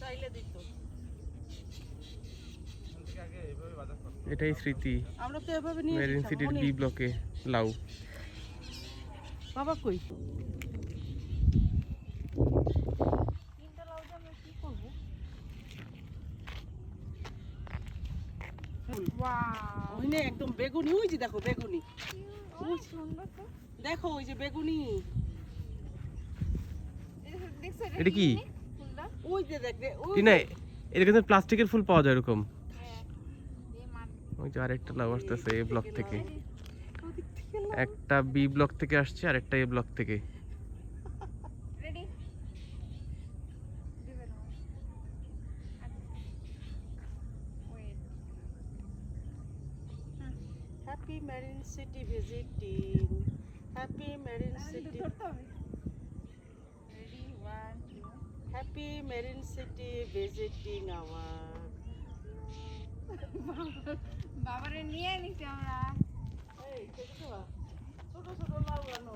চাইলে দিত। এটাই স্মৃতি। আমরা তো এভাবে নিয়ে মেরিন সিটির বি ব্লকে লাউ। বাবা কই? ওইনে একদম বেগুনি, ওই যে দেখো বেগুনি, দেখো ওই যে বেগুনি। এটা কি? ওই যে দেখ টিনা, এটা কিন্তু প্লাস্টিকের ফুল পাওয়া যায় এরকম। ওই যে আরেকটা লাউ আসতেছে এ ব্লক থেকে, একটা বি ব্লক থেকে আসছে আর একটা এ ব্লক থেকে। Happy marine city visiting, happy marine city, happy marine city visiting hour. বাবারে নিয়ে নিছি আমরা। এই ছোট ছোট লাউ আনো।